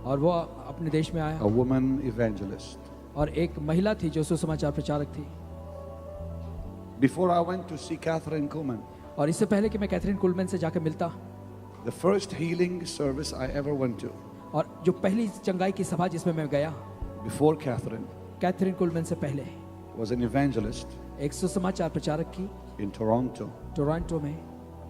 और वो अपने देश में आया a woman evangelist. और एक महिला थी जो सुसमाचार प्रचारक थी। Before I went to see Catherine Kuhlman, और इससे पहले कि मैं कैथरीन कुलमैन से जाकर मिलता, the first healing service I ever went to, और जो पहली चंगाई की सभा जिसमें मैं गया, before Catherine, कैथरीन कुलमैन से पहले, was an evangelist एक सुसमाचार प्रचारक की in Toronto, टोरंटो में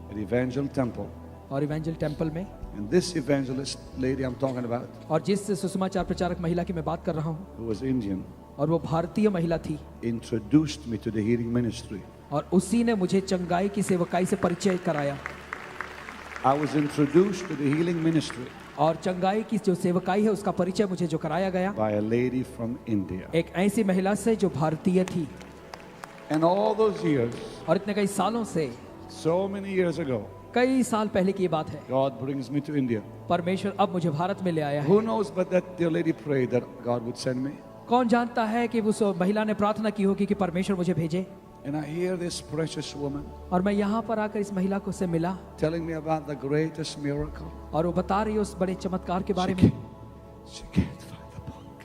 at Evangel Temple. और इवेंजल टेम्पल में। And this evangelist lady I'm talking about, और जिस सुसमाचार प्रचारक महिला की मैं बात कर रहा हूँ, who was Indian, और वो भारतीय महिला थी, introduced me to the healing ministry. और उसी ने मुझे चंगाई की सेवकाई से परिचय कराया। I was introduced to the healing ministry और चंगाई की जो सेवकाई है उसका परिचय मुझे जो कराया गया by a lady from India. एक ऐसी महिला से जो भारतीय थी। And all those years, और इतने कई सालों से, so many years ago, कई साल पहले की ये बात है, God brings me to India. परमेश्वर अब मुझे भारत में ले आया है। Who knows but that dear lady prayed that God would send me? कौन जानता है कि उस महिला ने प्रार्थना की होगी कि परमेश्वर मुझे भेजे। And I hear this precious woman और मैं यहाँ पर आकर इस महिला को से मिला, telling me about the greatest miracle. और वो बता रही है उस बड़े चमत्कार के बारे में। She can't find the book.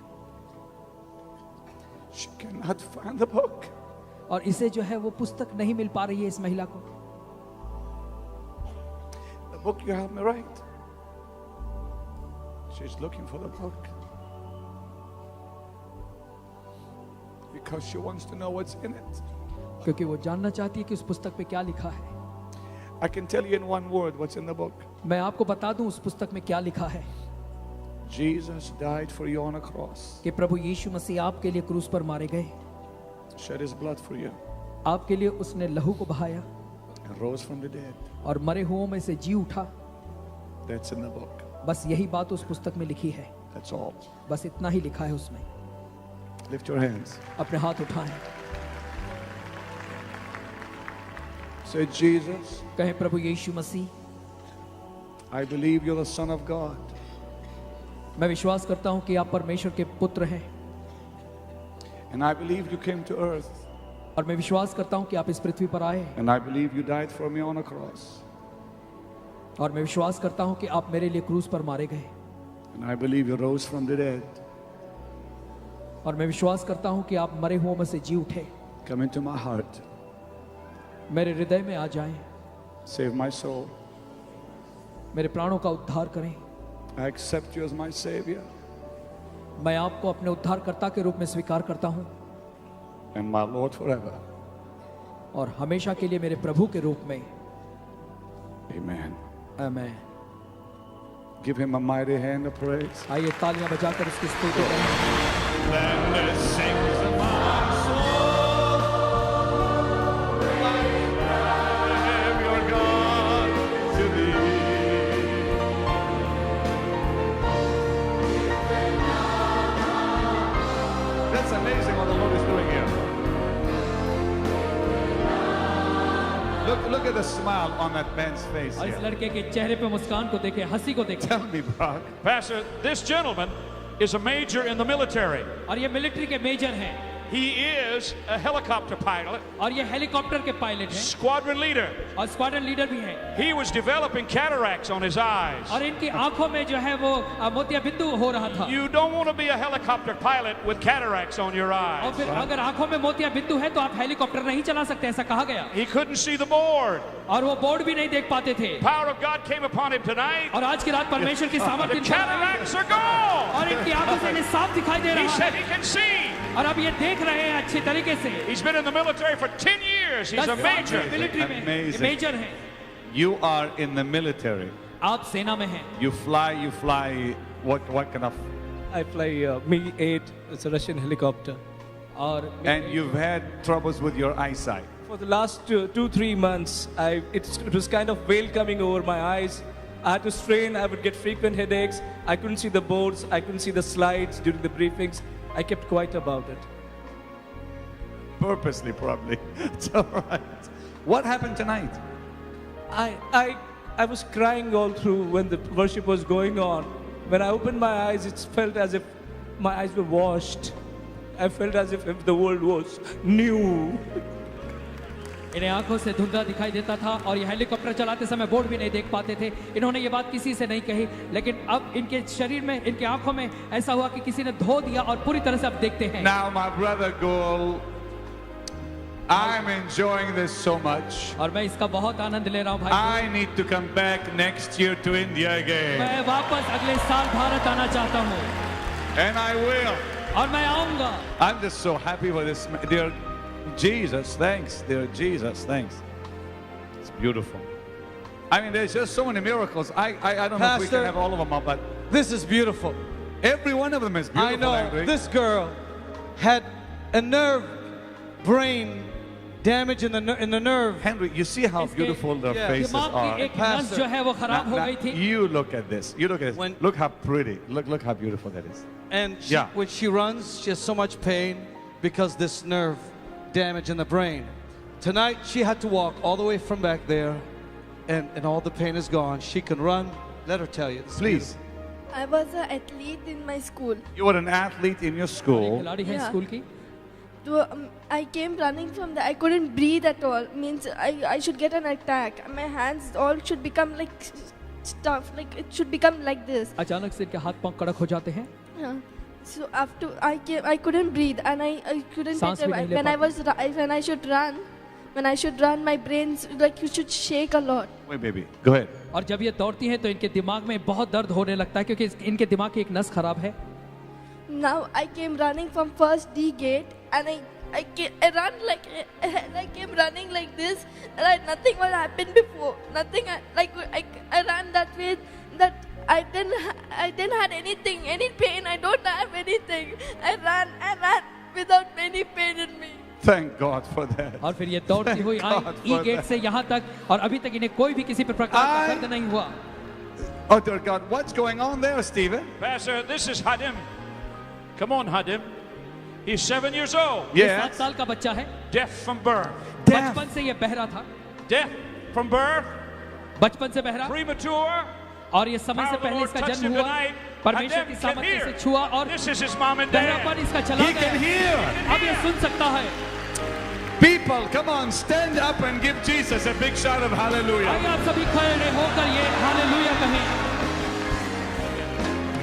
She cannot find the book. और इसे जो है वो पुस्तक नहीं मिल पा रही है इस महिला को। The book you have me write. She's looking for the book. Because she wants to know what's in it. क्योंकि वो जानना चाहती है कि उस पुस्तक में क्या लिखा है। I can tell you in one word what's in the book. मैं आपको बता दूं उस पुस्तक में क्या लिखा है, Jesus died for you on a cross. कि प्रभु यीशु मसीह आपके लिए क्रूस पर मारे गए, Shed his blood for you. आपके लिए उसने लहू को बहाया And rose from the dead. और मरे हुओं में से जी उठा। That's in the book. बस यही बात उस पुस्तक में लिखी है। That's all. बस इतना ही लिखा है उसमें। Lift your hands. अपने हाथ उठाएं, Say, Jesus, कहें प्रभु यीशु मसीह, I believe you're the Son of God. मैं विश्वास करता हूं कि आप परमेश्वर के पुत्र हैं, And I believe you came to earth. और मैं विश्वास करता हूं कि आप इस पृथ्वी पर आए, And I believe you died for me on a cross. और मैं विश्वास करता हूं कि आप मेरे लिए क्रूस पर मारे गए, And I believe you rose from the dead. और मैं विश्वास करता हूं कि आप मरे हुओं में से जी उठे, Come into my heart. मेरे हृदय में आ जाएं, Save my soul. मेरे प्राणों का उद्धार करें। I accept you as my Savior मैं आपको अपने उद्धारकर्ता के रूप में स्वीकार करता हूं, and my Lord forever. और हमेशा के लिए मेरे प्रभु के रूप में। Amen. आमीन। Give him a mighty hand of praise. आइए तालियां बजाकर इसकी स्तुति करें। Then sings my soul, I your God to thee. That's amazing what the Lord is doing here. Look at the smile on that man's face और इस here. लड़के के चेहरे पे मुस्कान को देखें, हंसी को देखें। Tell me, Brock. Pastor, this gentleman is a major in the military. और ये मिलिट्री के मेजर हैं, He is a helicopter pilot, और ये हेलीकॉप्टर के पायलट हैं, squadron leader. और स्क्वाड्रन लीडर भी हैं, He was developing cataracts on his eyes. और इनकी आंखों में जो है वो मोतिया बिंदु हो रहा था। You don't want to be a helicopter pilot with cataracts on your और eyes. फिर अगर आंखों में मोतिया बिंदु है तो आप हेलीकॉप्टर नहीं चला सकते, ऐसा कहा गया। He couldn't see the board. और वो बोर्ड भी नहीं देख पाते थे। Power of God came upon him tonight. और आज की रात परमेश्वर की सामर्थ्य The इन पर आई cataracts are है। gone. और इनकी आंखों से इन्हें साफ दिखाई दे He रहा said है, he can see. और अब ये देख रहे हैं अच्छी तरीके से। He's been in the military for 10 years. He's 10 a साल major. से मिलिट्री में ये Amazing. मेजर हैं। You are in the military. आप सेना में हैं। You fly. What kind of? I fly Mi-8. It's a Russian helicopter. और And you've had troubles with your eyesight. For the last 2-3 months, it was kind of veil coming over my eyes. I had to strain. I would get frequent headaches. I couldn't see the boards. I couldn't see the slides during the briefings. I kept quiet about it. Purposely, probably. It's all right. What happened tonight? I was crying all through when the worship was going on. When I opened my eyes, it felt as if my eyes were washed. I felt as if the world was new. इन्हें आंखों से धुंधला दिखाई देता था और ये helicopter चलाते समय बोर्ड भी नहीं देख पाते थे। इन्होंने ये बात किसी से नहीं कही, लेकिन अब इनके शरीर में, इनके आंखों में ऐसा हुआ कि किसी ने धो दिया और पूरी तरह से अब देखते हैं। Now, my brother Gul, I'm enjoying this so much. और मैं इसका बहुत आनंद ले रहा हूँ भाई। I need to come back next year to India again. मैं वापस अगले साल भारत आना चाहता हूँ। And I will. और मैं आऊँगा। I'm just so happy for this. Dear Jesus, thanks. Dear Jesus, thanks. It's beautiful. I mean, there's just so many miracles. I don't know if we can have all of them up, but this is beautiful. Every one of them is beautiful. I know. Henry. This girl had a nerve, brain damage in the nerve. Henry, you see how beautiful their faces are. जो है वो खराब हो गई थी। You look at this. You look at this. Look how pretty. Look how beautiful that is. And when she runs, she has so much pain because this nerve damage in the brain. Tonight, she had to walk all the way from back there, and all the pain is gone. She can run. Let her tell you. Please. I was an athlete in my school. You were an athlete in your school. Yeah. So, I came running from there. I couldn't breathe at all. Means I should get an attack. My hands all should become like stuff. Like it should become like this. अचानक से इनके हाथ पांव कड़क हो जाते हैं। Yeah. So after I couldn't breathe and I couldn't सांस भी नहीं ले पाते। when I should run, my brains like you should shake a lot. Wait, baby, go ahead. और जब ये दौड़ती हैं तो इनके दिमाग में बहुत दर्द होने लगता है क्योंकि इनके दिमाग की एक नस खराब है। Now I came running from first D gate and I came running like this and nothing was happened before. Nothing. I ran that way that I didn't have anything, any pain. I don't have anything. I ran without any pain in me. Thank God for that. और फिर ये दौड़ती हुई आई ई gate से यहाँ तक और अभी तक इन्हें कोई भी किसी प्रकार का दर्द नहीं हुआ। Oh dear God, what's going on there, Stephen? Pastor, this is Hadim. Come on, Hadim. He's 7 years old. ये 7 साल का बच्चा है. Deaf from birth. बचपन से ये बहरा था. Deaf from birth. बचपन से बहरा. Premature. और ये समय से पहले इसका जन्म हुआ. परमेश्वर की सामर्थ्य से छुआ और बहरापन इसका चला गया. अब ये सुन सकता है. People, come on, stand up and give Jesus a big shout of hallelujah. आइए आप सभी खड़े होकर ये हालेलुया कहें.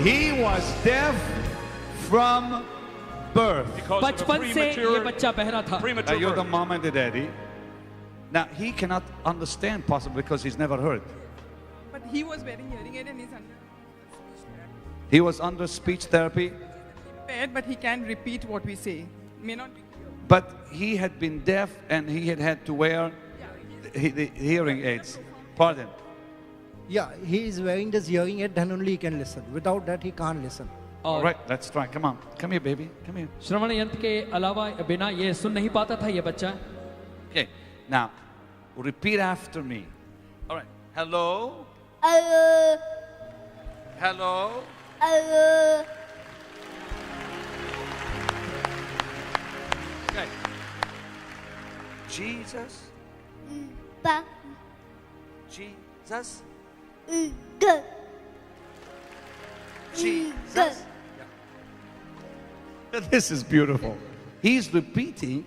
He was deaf from birth. बचपन से ये बच्चा बहरा था. Now you're the mom and the daddy. Now he cannot understand possibly because he's never heard. But he was wearing hearing aid and he's under He was under speech therapy. impaired, but he can repeat what we say. May not be clear. But he had been deaf and he had to wear the hearing aids. Pardon. Yeah, he is wearing this hearing aid, then only he can listen. Without that, he can't listen. All right, let's try. Come on. Come here, baby. Come here. श्रवण यंत्र के अलावा बिना ये सुन नहीं पाता था ये बच्चा. Okay, now repeat after me. All right. Hello. Hello. Okay. Jesus. Jesus. Jesus. This is beautiful. He's repeating.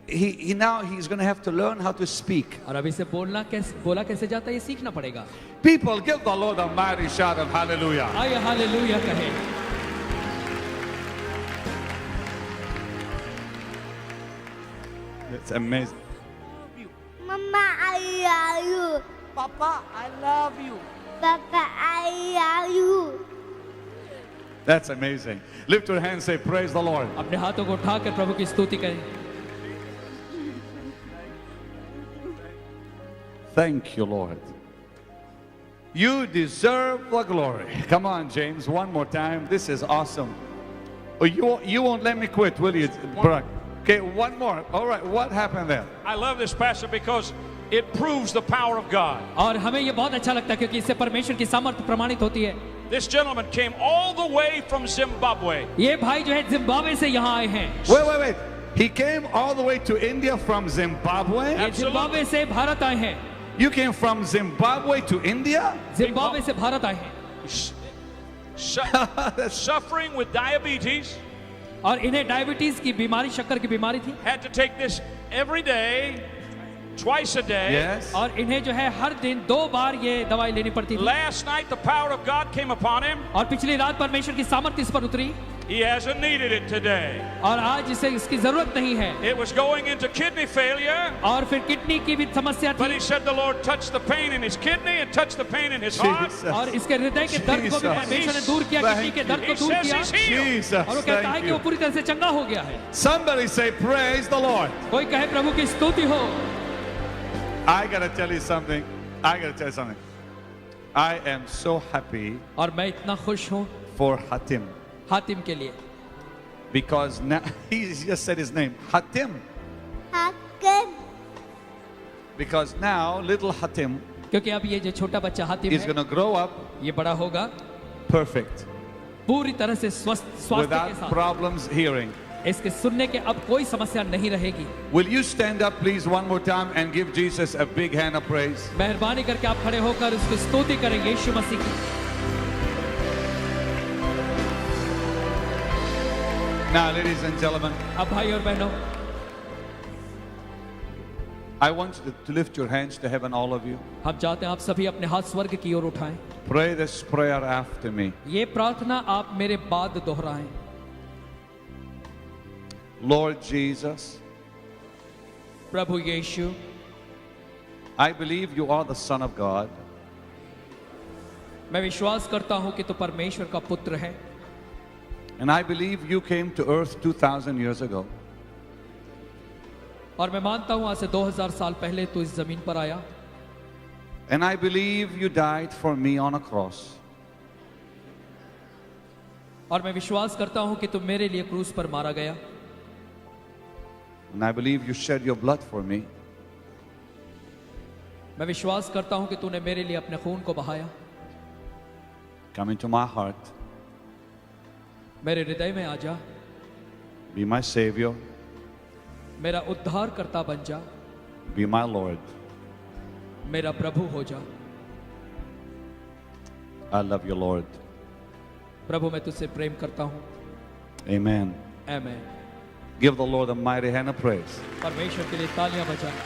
He's going to have to learn how to speak. और अभी से बोला कैसे जाता है ये सीखना पड़ेगा. People, give the Lord a mighty shout of hallelujah. आइए हालेलुया कहें. It's amazing. Mama, I love you. Papa, I love you. Papa, I love you. That's amazing. Lift your hands, say praise the Lord. अपने हाथों को उठाकर प्रभु की स्तुति करें. Thank you, Lord. You deserve the glory. Come on, James, one more time. This is awesome. Oh, you won't let me quit, will you, Brock? Okay, one more. All right, what happened there? I love this passage because it proves the power of God. और हमें ये बहुत अच्छा लगता है क्योंकि इससे परमेश्वर की सामर्थ्य प्रमाणित होती है. This gentleman came all the way from Zimbabwe. ये भाई जो है जिम्बाब्वे से यहाँ आए हैं. Wait. He came all the way to India from Zimbabwe? ये जिम्बाब्वे से भारत आए हैं. You came from Zimbabwe to India? Zimbabwe से भारत आए हैं. Suffering with diabetes. और इन्हें डायबिटीज की बीमारी, शक्कर की बीमारी थी. Had to take this every day, twice a day. Yes. और इन्हें जो है हर दिन 2 बार ये दवाई लेनी पड़ती थी. Last night the power of God came upon him. और पिछली रात परमेश्वर की सामर्थ्य इस पर उतरी. He hasn't needed it today. और आज इसे इसकी जरूरत नहीं है. It was going into kidney failure. और फिर किडनी की भी समस्या थी. But he said the Lord touched the pain in his kidney and touched the pain in his heart. और इसके हृदय के दर्द को भी परमेश्वर ने दूर किया, किडनी के दर्द को दूर किया. और वो कहता है कि वो पूरी तरह से चंगा हो गया है. Somebody say praise the Lord. कोई कहे प्रभु की स्तुति हो. I gotta tell you something. I am so happy. और मैं इतना खुश हूँ. For Hatim. हातिम के लिए. Because now he just said his name, Hatim. Hatim. Because now little Hatim क्योंकि अब ये जो छोटा बच्चा हातिम is है, going to grow up ये बड़ा होगा perfect. पूरी तरह से स्वास्थ्य के Without साथ. problems hearing. इसके सुनने के अब कोई समस्या नहीं रहेगी. Will you stand up please one more time and give Jesus a big hand of praise? मेहरबानी करके आप खड़े होकर उसकी स्तुति करें यीशु मसीह की. Now, ladies and gentlemen, अब भाई और बहनों, I want you to lift your hands to heaven, all of you. हम चाहते हैं आप सभी अपने हाथ स्वर्ग की ओर उठाएं. Pray this prayer after me. ये प्रार्थना आप मेरे बाद दोहराएं. Lord Jesus, Prabhu Yeshu, I believe you are the Son of God. मैं विश्वास करता हूं कि तू परमेश्वर का पुत्र है. And I believe you came to earth 2,000 years ago. और मैं मानता हूं आज से 2000 साल पहले तू इस जमीन पर आया. And I believe you died for me on a cross. और मैं विश्वास करता हूं कि तू मेरे लिए क्रूस पर मारा गया. And I believe you shed your blood for me. मैं विश्वास करता हूं कि तूने मेरे लिए अपने खून को बहाया. Come into my heart. मेरे हृदय में आ जा. Be my Savior. मेरा उद्धार करता बन जा, Be my Lord. मेरा प्रभु हो जा। I love you, Lord. प्रभु मैं तुझसे प्रेम करता हूँ। Amen. Amen. Give the Lord a mighty hand of praise. परमेश्वर के लिए तालियां बजाएं।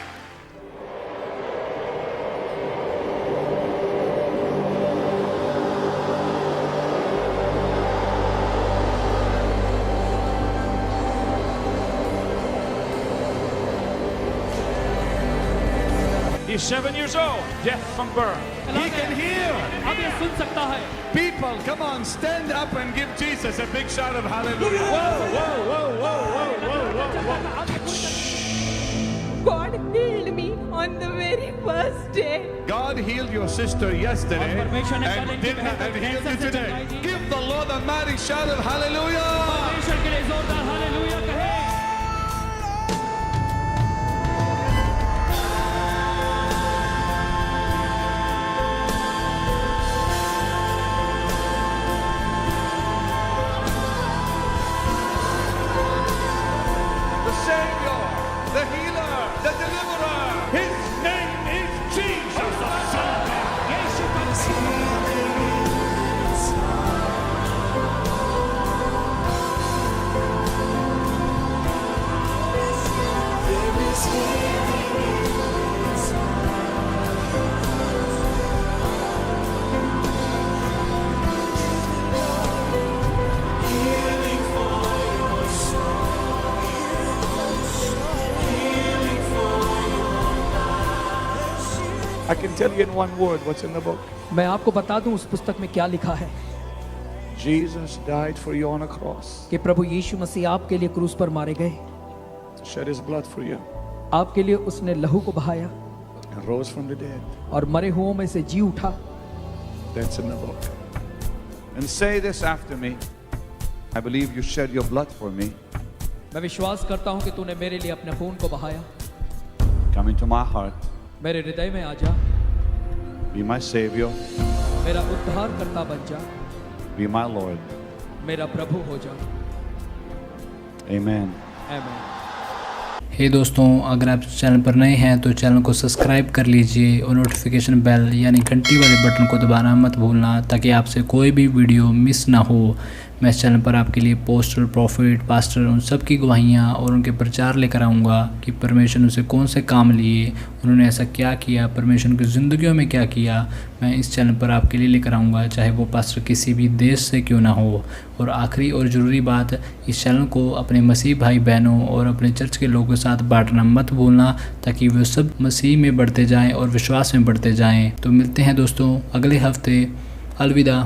He's 7 years old, deaf from birth. He can hear. अब ये सुन सकता है। People, come on, stand up and give Jesus a big shout of hallelujah. Whoa, whoa, whoa, whoa, whoa, whoa, whoa. God healed me on the very first day. God healed your sister yesterday और परमेश्वर ने कल and इनकी did बहन not को heal you cancer से today. चंगाई दी। Give the Lord a mighty shout of hallelujah. परमेश्वर के लिए जोरदार हालेलुया कहें। The Savior, the healer, the deliverer. His name is Jesus, the Son of God. I can tell you in one word what's in the book. मैं आपको बता दूं उस पुस्तक में क्या लिखा है Jesus died for you on a cross. कि प्रभु यीशु मसीह आपके लिए क्रूस पर मारे गए, Shed his blood for you आपके लिए उसने लहू को बहाया and rose from the dead. और मरे हुओं में से जी उठा। That's in the book. And say this after me. I believe you shed your blood for me. मैं विश्वास करता हूं कि तूने मेरे लिए अपने खून को बहाया। Come into my heart. मेरे हृदय में आ जा, Be my Savior. मेरा उद्धार करता बन जा, Be my Lord. मेरा प्रभु हो जा। Amen. आमीन। हे दोस्तों, अगर आप चैनल पर नए हैं तो चैनल को सब्सक्राइब कर लीजिए और नोटिफिकेशन बेल यानी घंटी वाले बटन को दबाना मत भूलना, ताकि आपसे कोई भी वीडियो मिस ना हो। मैं इस चैनल पर आपके लिए पोस्टर, प्रॉफिट, पास्टर उन सब की गवाहियाँ और उनके प्रचार लेकर आऊँगा कि परमेश्वर उनसे कौन से काम लिए, उन्होंने ऐसा क्या किया, परमेश्वर की ज़िंदगियों में क्या किया, मैं इस चैनल पर आपके लिए लेकर आऊँगा, चाहे वो पास्टर किसी भी देश से क्यों ना हो। और आखिरी और ज़रूरी बात, इस चैनल को अपने मसीह भाई बहनों और अपने चर्च के लोगों के साथ बांटना मत भूलना, ताकि वे सब मसीह में बढ़ते जाएँ और विश्वास में बढ़ते जाएँ। तो मिलते हैं दोस्तों अगले हफ्ते। अलविदा।